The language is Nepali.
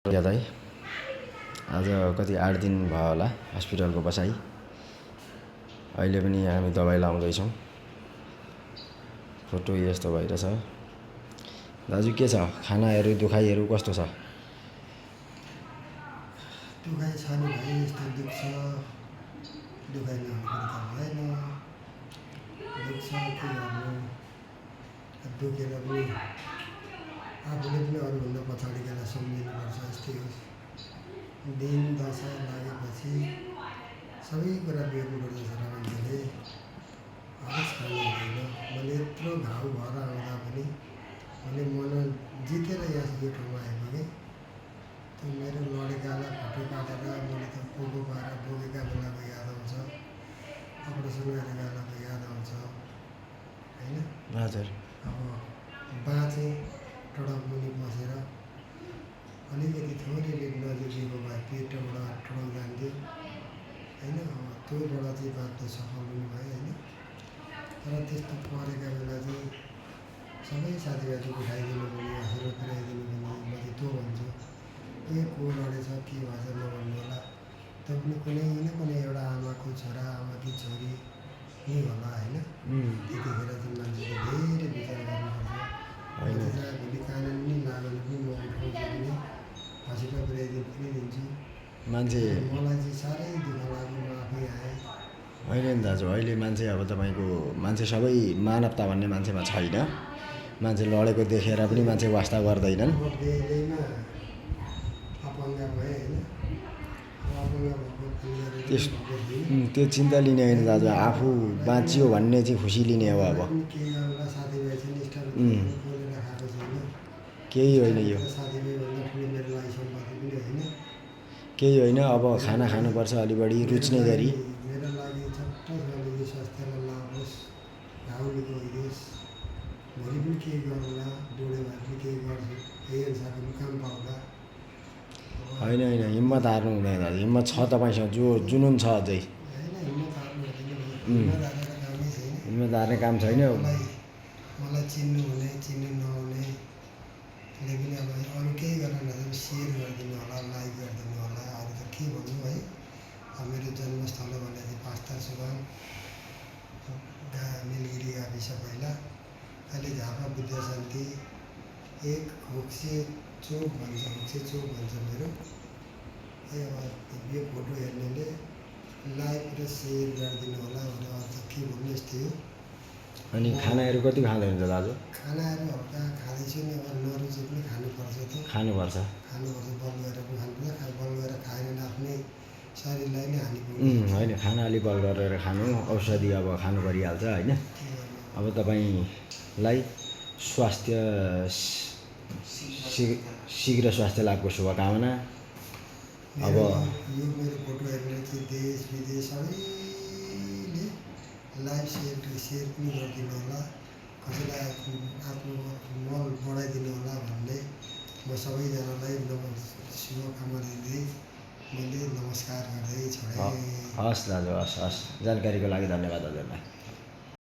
याद है आज कति 8 दिन भयो होला हस्पिटलको बसाइ। अहिले पनि हामी दबाई लाउँदैछौँ। फोटो यस्तो भइरहेछ। दाजु के छ खानाहरू दुखाइहरू कस्तो छ? दुखाइ छ नि भाइ, यस्तो दुख्छ। दुखाइ नहुने कुरो त भएन। दुख्छ के गर्नु, दुखेर पनि आफूले पनि अरूभन्दा पछाडि गएर सम्झिनुपर्छ। यस्तै हो। दिन दशा लागेपछि सबै कुरा बिर्नु पर्दछ र मान्छेले हरेस खानु हुँदैन। मैले यत्रो घाउ भएर आउँदा पनि मैले मन जितेर यो ठाउँमा आइपुगेँ। त्यो मेरो लडेकालाई फोटो काटेर मैले त पोको पाएर बोकेका बेलाको याद आउँछ, अपरेसन गरेका बेलाको याद आउँछ होइन। हजुर। अब बाँचेँ टडक मुनि बसेर, अलिकति थोरैले नजिकेको भए पेटबाट टडक जान्थ्यो होइन। अब त्योबाट चाहिँ बाँच्न सफल पनि भएँ होइन। तर त्यस्तो परेका बेला चाहिँ सबै साथीभाइले उठाइदिनु पनि, हाँसेर पुर्याइदिनु पनि। म चाहिँ त्यो भन्छु, को लडेछ के भएछ नभन्नु होला। त्यो पनि कुनै न कुनै एउटा आमाको छोरा, आमाकी छोरी नै होला होइन। त्यतिखेर चाहिँ मान्छेले धेरै विचार गर्नुपर्छ। भोलि कानुन नि लागेर पनि म उठाउँछु पनि, हस्पिटल पुर्याइदिनु पनि दिन्छु। मान्छे मलाई चाहिँ साह्रै दुःख लाग्यो, म आफै आएँ। होइन नि दाजु, अहिले मान्छे अब तपाईँको मान्छे सबै मानवता भन्ने मान्छेमा छैन। मान्छे लडेको देखेर पनि मान्छे वास्ता गर्दैनन्। म बेलैमा अपाङ्ग भएँ होइन। अपाङ्ग भएको त्यो चिन्ता लिने होइन दाजु, आफू बाँचियो भन्ने चाहिँ खुसी लिने हो। अब केही गर्नुलाई साथीभाइ चाहिँ निष्ठा खोलेर खाएको छैन। केही होइन, यो साथीभाइ भन्दा ठुलो मेरो लागि सम्पत्ति पनि होइन। केही होइन। अब खाना खानुपर्छ अलि बढी रुच्ने गरी। मेरो लागि छट्टसँग यो स्वास्थ्यलाई लाभ होस्, घाउ निको होइदियोस्। भोलि पनि केही गरौँला, बुढो भए पनि केही गर्छु, यही अनुसारको पनि काम पाउँला। होइन होइन, हिम्मत हार्नु हुँदैन दाजु। हिम्मत छ तपाईँसँग, जुनुन छ अझै। होइन हिम्मत हार्नु हुँदैन, हिम्मत हारेर कामै छैन। हिम्मत हार्ने काम छैन। मलाई चिन्नु हुने चिन्नु नहुनेले पनि अब अरू केही गर्न नजाने सेयर गरिदिनु होला, लाइक गरिदिनु होला। अरू त के भन्नु है। मेरो जन्मस्थल भने चाहिँ 5 तारसुबान निलगिरी गाविस पहिला, अहिले झापा विद्याशान्ति 1 होक्से चोक भन्छ मेरो। अब यो फोटो हेर्नेले लाइक र सेयर गरिदिनु होला भनेर अरू के भन्नु, यस्तै हो। अनि खानाहरू कति खाँदै हुन्छ दाजु? खानाहरू हल्का खाँदैछु नि, अब नरुचे पनि खानुपर्छ त। खानुपर्छ। बल गरेर पनि खानुपर्छ। बल गरेर खाएन भने आफ्नै शरीरलाई नै हानि पुग्छ। होइन, खाना अलि बल गरेर खानु, औषधि अब खानु परिहाल्छ होइन। अब तपाईँलाई शीघ्र स्वास्थ्य लाभको शुभकामना। अब यो मेरो फोटो हेरेर चाहिँ देश विदेश सबैले लाइभ सेयर पनि गरिदिनु होला। कसैलाई आफ्नो मल बढाइदिनु होला भन्ने म सबैजनालाई शुभकामना दिँदै मैले नमस्कार गर्दै छोडेँ। हस् दाजु, हस्। जानकारीको लागि धन्यवाद हजुरलाई।